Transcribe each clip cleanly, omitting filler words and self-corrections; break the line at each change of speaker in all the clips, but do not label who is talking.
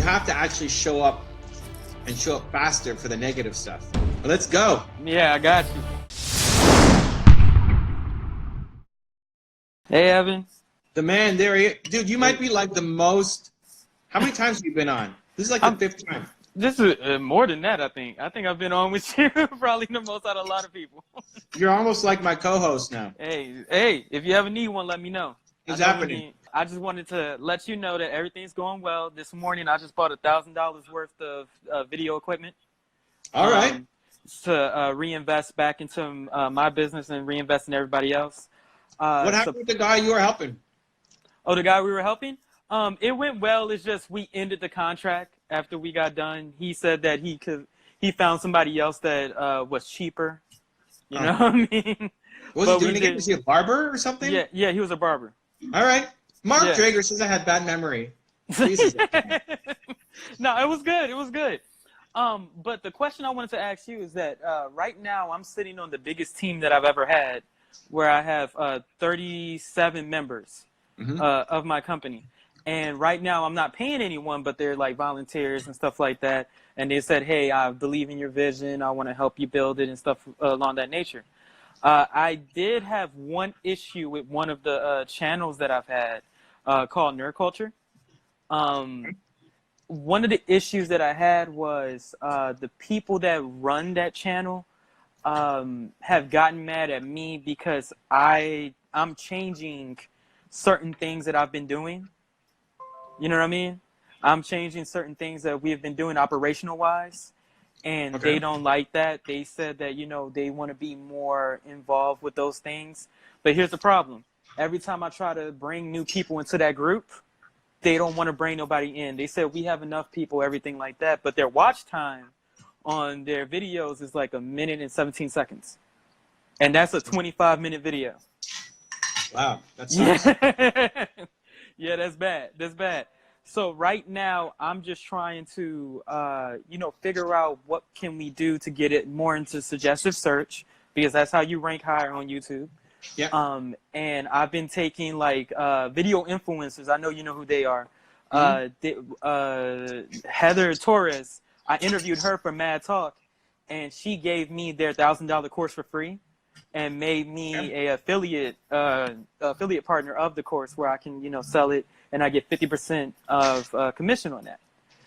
you have to actually show up and show up faster for the negative stuff. But let's go.
Yeah, I got you. Hey, Evan.
The man there, dude. You might be like the most. How many times have you been on? This is like the 5th time.
This is more than that, I think. I think I've been on with you probably the most out of a lot of people.
You're almost like my co-host now.
Hey, if you ever need one, let me know.
What's happening?
I just wanted to let you know that everything's going well. This morning, I just bought $1,000 worth of video equipment.
All right.
To reinvest back into my business and reinvest in everybody else.
What happened with the guy you were helping?
Oh, the guy we were helping? It went well. It's just we ended the contract after we got done. He said that he found somebody else that was cheaper. You know what I mean?
What was he doing again? Was he a barber or something?
Yeah, he was a barber.
All right. Mark Drager says I had bad memory. Jesus.
No, it was good. It was good. But the question I wanted to ask you is that right now I'm sitting on the biggest team that I've ever had, where I have 37 members of my company. And right now I'm not paying anyone, but they're like volunteers and stuff like that. And they said, hey, I believe in your vision. I want to help you build it and stuff along that nature. I did have one issue with one of the channels that I've had called Nerd Culture. One of the issues that I had was the people that run that channel have gotten mad at me because I'm changing certain things that I've been doing. You know what I mean? I'm changing certain things that we have been doing operational wise, and they don't like that. They said that, you know, they want to be more involved with those things. But here's the problem. Every time I try to bring new people into that group, they don't want to bring nobody in. They said we have enough people, everything like that. But their watch time on their videos is like 1 minute and 17 seconds. And that's a 25-minute video.
Wow, that sucks.
Yeah, that's bad. That's bad. So right now, I'm just trying to, figure out what can we do to get it more into suggestive search, because that's how you rank higher on YouTube.
Yeah.
And I've been taking like video influencers. I know you know who they are. Heather Torres. I interviewed her for Mad Talk, and she gave me their $1,000 course for free, and made me a affiliate partner of the course where I can sell it, and I get 50% of commission on that.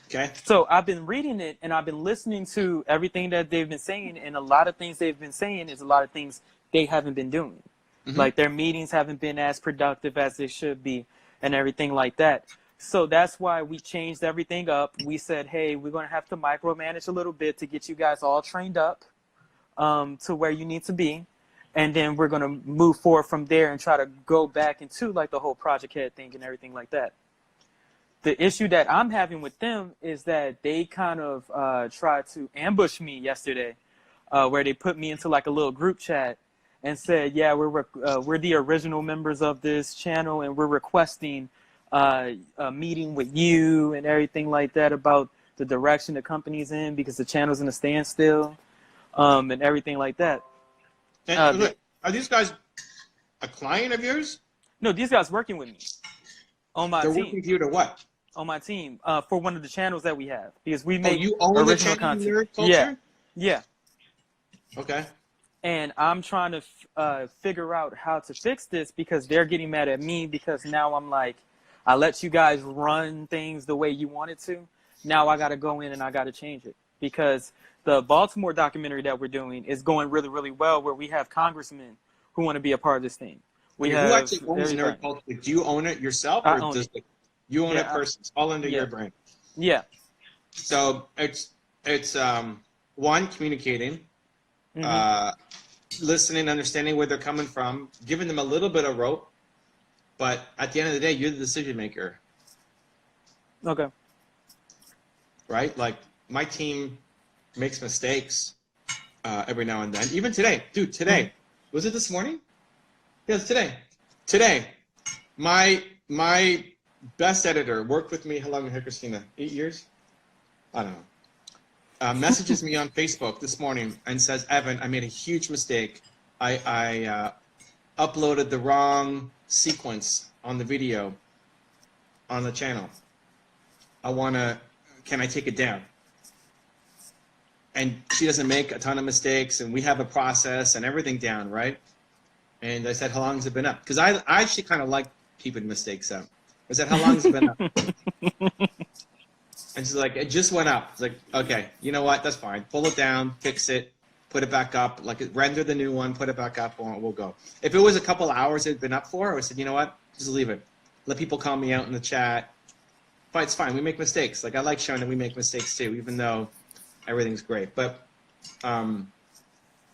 Okay.
So I've been reading it, and I've been listening to everything that they've been saying, and a lot of things they've been saying is a lot of things they haven't been doing. Like their meetings haven't been as productive as they should be and everything like that. So that's why we changed everything up. We said, hey, we're going to have to micromanage a little bit to get you guys all trained up to where you need to be. And then we're going to move forward from there and try to go back into like the whole project head thing and everything like that. The issue that I'm having with them is that they kind of tried to ambush me yesterday, where they put me into like a little group chat and said, yeah, we're the original members of this channel, and we're requesting a meeting with you and everything like that about the direction the company's in, because the channel's in a standstill, and everything like that.
And look, are these guys a client of yours?
No, these guys working with me on my team.
They're working with you to what?
On my team for one of the channels that we have, because we make
you own the channel
content.
Nerd Culture?
Yeah.
Okay.
And I'm trying to figure out how to fix this, because they're getting mad at me because now I'm like, I let you guys run things the way you wanted to. Now I got to go in and I got to change it, because the Baltimore documentary that we're doing is going really, really well, where we have congressmen who want to be a part of this thing.
Who actually owns Nerd Culture? Do you own it yourself, or does you own it personally? It's all under your brand.
Yeah.
So it's one, communicating, listening, understanding where they're coming from, giving them a little bit of rope, but at the end of the day, you're the decision maker.
Okay.
Right? Like, my team makes mistakes every now and then. Even today. Dude, today. Was it this morning? Yeah, it's today. Today, my best editor worked with me, how long, Christina? 8 years? I don't know. Messages me on Facebook this morning and says, Evan, I made a huge mistake. I uploaded the wrong sequence on the video on the channel. I want to can I take it down? And she doesn't make a ton of mistakes, and we have a process and everything down, right? And I said, how long has it been up? Because I actually kind of like keeping mistakes up. I said, how long has it been up? And she's like, it just went up. It's like, okay, you know what? That's fine. Pull it down, fix it, put it back up. Like, render the new one, put it back up, and we'll go. If it was a couple hours it had been up for, I would have said, you know what? Just leave it. Let people call me out in the chat. But it's fine. We make mistakes. Like, I like showing that we make mistakes too, even though everything's great. But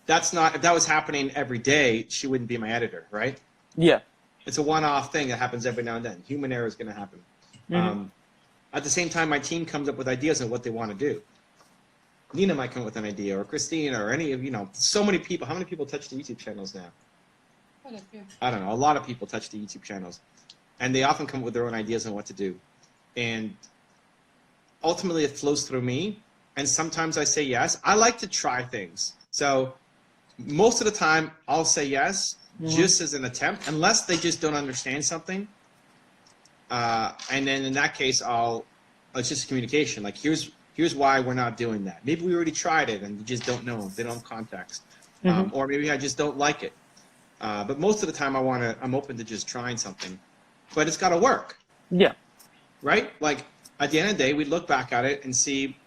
that's not, if that was happening every day, she wouldn't be my editor, right?
Yeah.
It's a one-off thing that happens every now and then. Human error is going to happen.
Mm-hmm.
At the same time, my team comes up with ideas on what they want to do. Nina might come up with an idea, or Christina, or any of, so many people. How many people touch the YouTube channels now?
Quite a few.
I don't know. A lot of people touch the YouTube channels. And they often come up with their own ideas on what to do. And ultimately, it flows through me. And sometimes I say yes. I like to try things. So most of the time, I'll say yes, just as an attempt, unless they just don't understand something. And then in that case, it's just communication. Like, here's why we're not doing that. Maybe we already tried it and you just don't know. They don't have context. Or maybe I just don't like it. But most of the time, I'm open to just trying something. But it's got to work.
Yeah.
Right? Like, at the end of the day, we look back at it and see,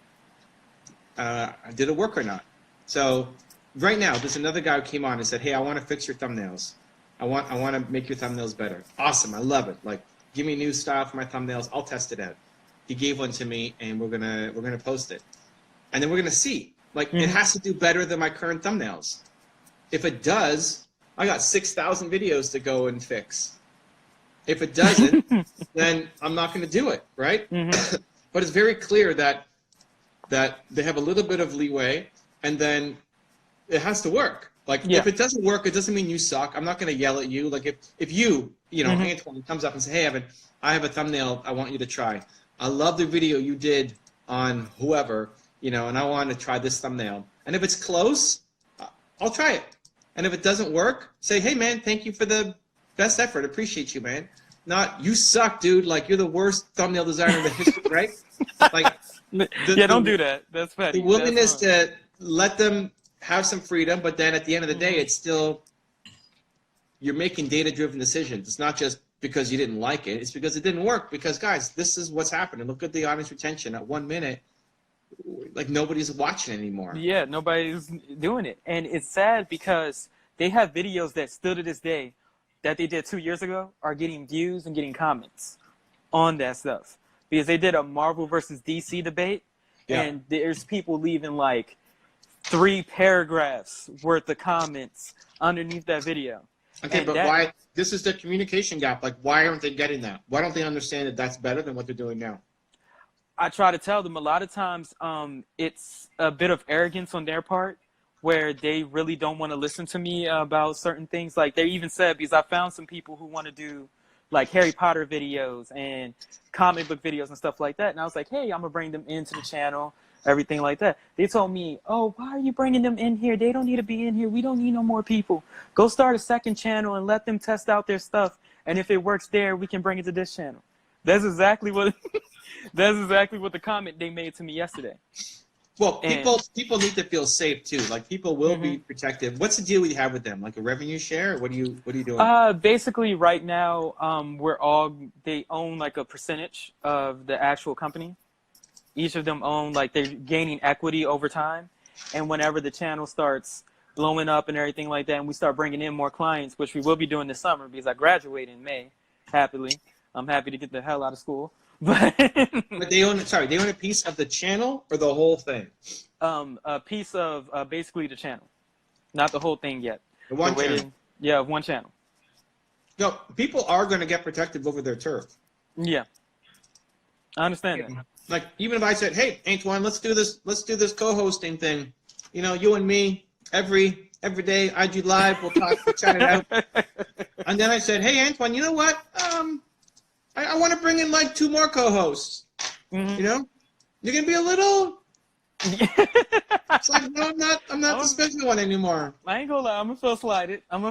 did it work or not? So right now, there's another guy who came on and said, hey, I want to fix your thumbnails. I want to make your thumbnails better. Awesome. I love it. Like, give me a new style for my thumbnails. I'll test it out. He gave one to me, and we're gonna post it, and then we're gonna see. Like, it has to do better than my current thumbnails. If it does, I got 6,000 videos to go and fix. If it doesn't, then I'm not gonna do it, right? But it's very clear that they have a little bit of leeway, and then it has to work. Like, if it doesn't work, it doesn't mean you suck. I'm not going to yell at you. Like, if you, Antoine comes up and say, hey, Evan, I have a thumbnail I want you to try. I love the video you did on whoever, and I want to try this thumbnail. And if it's close, I'll try it. And if it doesn't work, say, hey, man, thank you for the best effort. Appreciate you, man. Not, you suck, dude. Like, you're the worst thumbnail designer in the history, right? Like,
don't do that. That's petty.
The willingness to let them have some freedom, but then at the end of the day, it's still, you're making data-driven decisions. It's not just because you didn't like it. It's because it didn't work. Because, guys, this is what's happening. Look at the audience retention. At 1 minute, like, nobody's watching anymore.
Yeah, nobody's doing it. And it's sad because they have videos that still to this day that they did 2 years ago are getting views and getting comments on that stuff. Because they did a Marvel versus DC debate, and there's people leaving, like, 3 paragraphs worth of comments underneath that video.
Okay, but why? This is the communication gap. Like, why aren't they getting that? Why don't they understand that that's better than what they're doing now?
I try to tell them a lot of times it's a bit of arrogance on their part where they really don't want to listen to me about certain things. Like, they even said, because I found some people who want to do, like, Harry Potter videos and comic book videos and stuff like that. And I was like, hey, I'm going to bring them into the channel. Everything like that. They told me, oh, why are you bringing them in here? They don't need to be in here. We don't need no more people. Go start a second channel and let them test out their stuff. And if it works there, we can bring it to this channel. That's exactly what the comment they made to me yesterday.
Well, people need to feel safe too. Like, people will be protective. What's the deal you have with them? Like a revenue share? Or what are you doing?
Basically right now, they own like a percentage of the actual company. Each of them own, like, they're gaining equity over time. And whenever the channel starts blowing up and everything like that, and we start bringing in more clients, which we will be doing this summer because I graduate in May, happily. I'm happy to get the hell out of school. But
they own a piece of the channel or the whole thing?
A piece of basically the channel. Not the whole thing yet.
The one channel?
Yeah, one channel.
No, people are going to get protective over their turf.
Yeah. I understand that.
Like, even if I said, hey, Antoine, let's do this co-hosting thing. You and me, every day, IG Live, we'll chat it out. And then I said, hey, Antoine, you know what? I want to bring in, like, 2 more co-hosts. You're going to be a little... It's like, no, I'm not the special one anymore.
I ain't gonna lie, I'm gonna feel slighted. I'm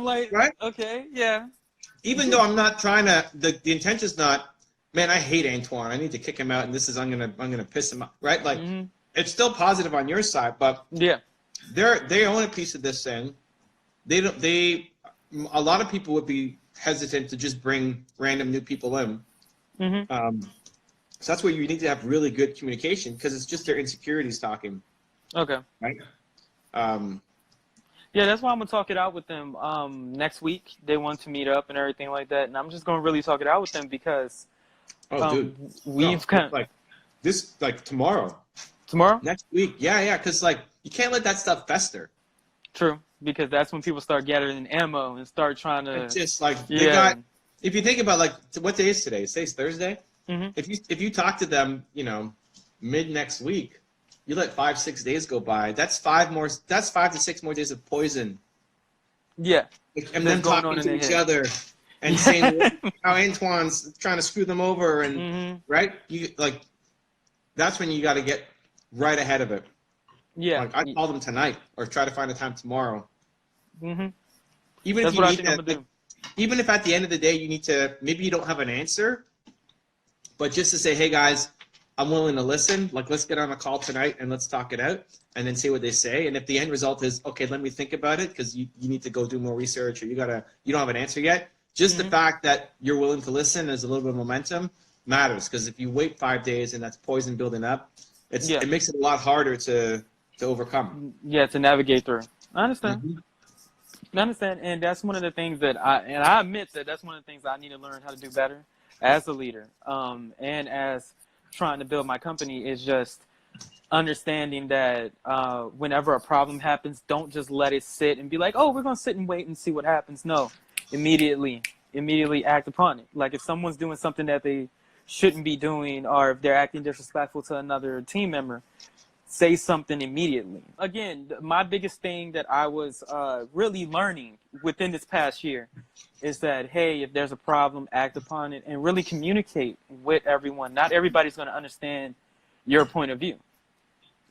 like,
right?
Okay, yeah.
Even though I'm not trying to, the intention is not man, I hate Antoine. I need to kick him out, and I'm gonna piss him off, right? Like, it's still positive on your side, but
Yeah.
they own a piece of this thing. A lot of people would be hesitant to just bring random new people in. So that's where you need to have really good communication, because it's just their insecurities talking.
Okay.
Right.
Yeah, that's why I'm gonna talk it out with them next week. They want to meet up and everything like that, and I'm just gonna really talk it out with them because
dude,
we've
like tomorrow, next week. Yeah, because like you can't let that stuff fester.
True, because that's when people start gathering ammo and start trying to.
It's just like they got. If you think about like what day is today? Today's Thursday. If you talk to them, mid next week, you let 5-6 days go by. That's 5 to 6 more days of poison.
Yeah.
And then talking to each other and saying how Antoine's trying to screw them over, and right? That's when you got to get right ahead of it.
Yeah.
Like, I'd call them tonight or try to find a time tomorrow.
Even
if you need even if at the end of the day you need to, maybe you don't have an answer, but just to say, hey guys, I'm willing to listen. Like, let's get on a call tonight and let's talk it out, and then see what they say. And if the end result is, okay, let me think about it, because you need to go do more research, or you don't have an answer yet. Just the fact that you're willing to listen, as a little bit of momentum matters, because if you wait 5 days and that's poison building up, it makes it a lot harder to overcome.
Yeah, to navigate through. I understand. I understand, and that's one of the things that I admit that's one of the things I need to learn how to do better as a leader, and as trying to build my company, is just understanding that whenever a problem happens, don't just let it sit and be like, oh, we're going to sit and wait and see what happens. No, immediately act upon it. Like, if someone's doing something that they shouldn't be doing, or if they're acting disrespectful to another team member, say something immediately. Again, my biggest thing that I was really learning within this past year is that, hey, if there's a problem, act upon it and really communicate with everyone. Not everybody's going to understand your point of view.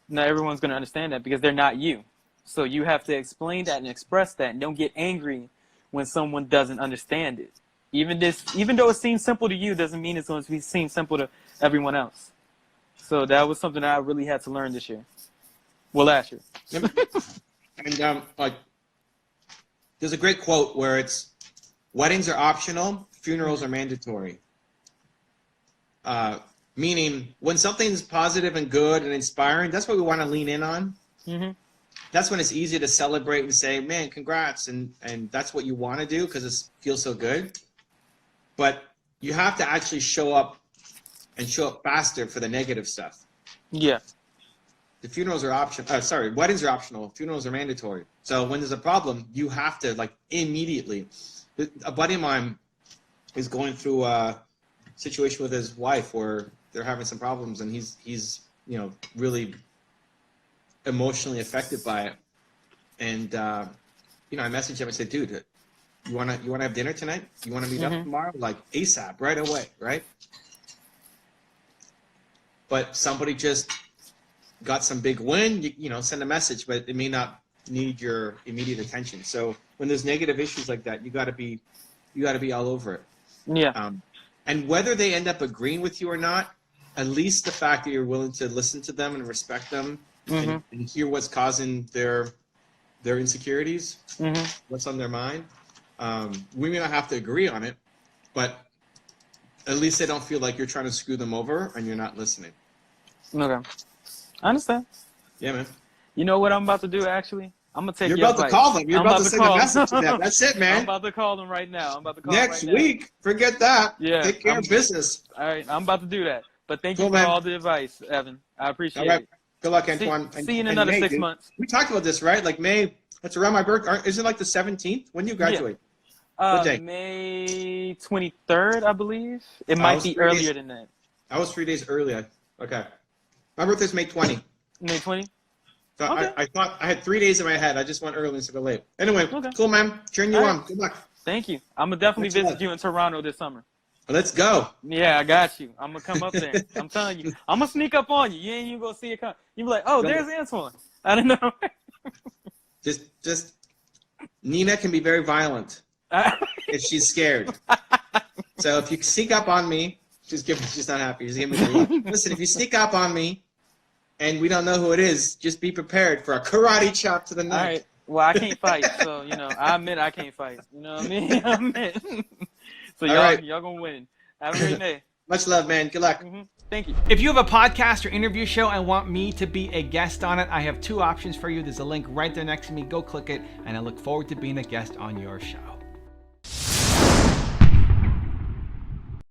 Not everyone's going to understand that, because they're not you. So you have to explain that and express that, and don't get angry when someone doesn't understand it. Even though it seems simple to you, doesn't mean it's going to seem simple to everyone else. So that was something I really had to learn this year. Well, last year.
And there's a great quote where it's, weddings are optional, funerals are mandatory. Meaning, when something's positive and good and inspiring, that's what we want to lean in on. That's when it's easy to celebrate and say, man, congrats, and that's what you want to do because it feels so good. But you have to actually show up faster for the negative stuff. Yeah. The funerals are optional. Weddings are optional. Funerals are mandatory. So when there's a problem, you have to, like, immediately. A buddy of mine is going through a situation with his wife where they're having some problems, and he's really emotionally affected by it. And I messaged him and said, dude, you wanna have dinner tonight? You wanna meet up tomorrow? Like, ASAP, right away, right? But somebody just got some big win, send a message, but it may not need your immediate attention. So when there's negative issues like that, you gotta be all over it. Yeah. And whether they end up agreeing with you or not, at least the fact that you're willing to listen to them and respect them and hear what's causing their insecurities, what's on their mind. We may not have to agree on it, but at least they don't feel like you're trying to screw them over and you're not listening. Okay. I understand. Yeah, man. You know what I'm about to do, actually? I'm going to take your advice. You're about to call them. You're about to send a message to them. That's it, man. I'm about to call them right now. Next week. Forget that. Yeah. Take care of business. All right. I'm about to do that. But thank you for all the advice, Evan. I appreciate it. Good luck, Antoine. See you in another 6 months. We talked about this, right? Like May. That's around my birthday. Is it like the 17th? When do you graduate? What day? May 23rd, I believe. It might be earlier than that. I was 3 days earlier. Okay. My birthday's May 20. May 20? So okay. I thought I had 3 days in my head. I just went early instead of late. Anyway, cool, man. Cheering you on. Good luck. Thank you. I'm going to definitely visit you in Toronto this summer. Let's go. Yeah, I got you. I'm going to come up there. I'm telling you. I'm going to sneak up on you. You ain't even going to see it come. You'll be like, oh, there's Antoine. I don't know. Just Nina can be very violent if she's scared. So if you sneak up on me She's not happy. She's giving me the look. Listen, if you sneak up on me and we don't know who it is, just be prepared for a karate chop to the neck.
All right. Well, I can't fight, so I admit I can't fight. You know what I mean? I admit. So y'all gonna win. Have a great day.
Much love, man. Good luck.
Thank you.
If you have a podcast or interview show and want me to be a guest on it, I have two options for you. There's a link right there next to me. Go click it, and I look forward to being a guest on your show.